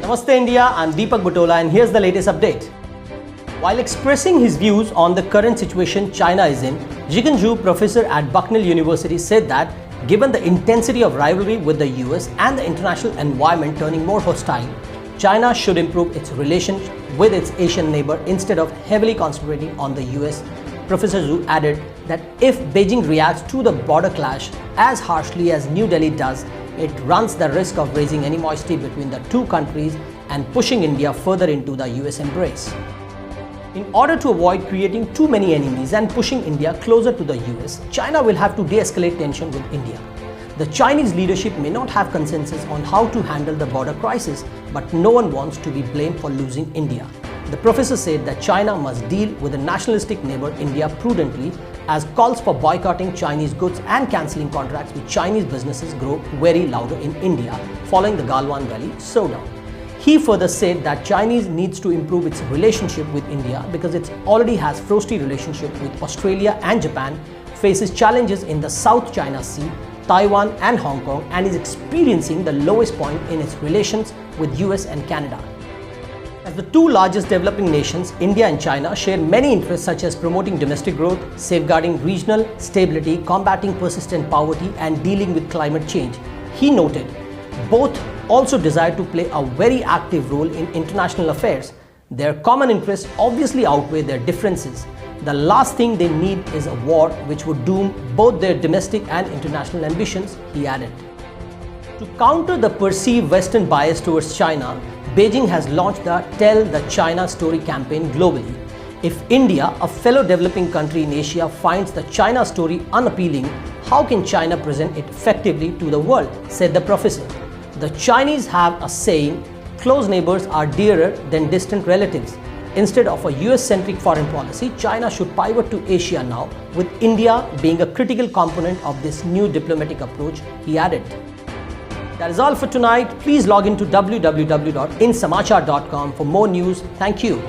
Namaste India, I'm Deepak Butola and here's the latest update. While expressing his views on the current situation China is in, Jigen Zhu, professor at Bucknell University, said that given the intensity of rivalry with the US and the international environment turning more hostile, China should improve its relations with its Asian neighbor instead of heavily concentrating on the US. Professor Zhu added that if Beijing reacts to the border clash as harshly as New Delhi does, it runs the risk of raising animosity between the two countries and pushing India further into the US embrace. In order to avoid creating too many enemies and pushing India closer to the US, China will have to de-escalate tension with India. The Chinese leadership may not have consensus on how to handle the border crisis, but no one wants to be blamed for losing India. The professor said that China must deal with a nationalistic neighbor India prudently, as calls for boycotting Chinese goods and cancelling contracts with Chinese businesses grow very louder in India following the Galwan Valley showdown. He further said that China needs to improve its relationship with India because it already has frosty relationship with Australia and Japan, faces challenges in the South China Sea, Taiwan and Hong Kong, and is experiencing the lowest point in its relations with US and Canada. As the two largest developing nations, India and China share many interests such as promoting domestic growth, safeguarding regional stability, combating persistent poverty, and dealing with climate change. He noted both also desire to play a very active role in international affairs. Their common interests obviously outweigh their differences. The last thing they need is a war which would doom both their domestic and international ambitions, he added. To counter the perceived Western bias towards China, Beijing has launched the Tell the China Story campaign globally. If India, a fellow developing country in Asia, finds the China story unappealing, how can China present it effectively to the world, said the professor. The Chinese have a saying, close neighbors are dearer than distant relatives. Instead of a US-centric foreign policy, China should pivot to Asia now, with India being a critical component of this new diplomatic approach, he added. That is all for tonight. Please log into www.indsamachar.com for more news. Thank you.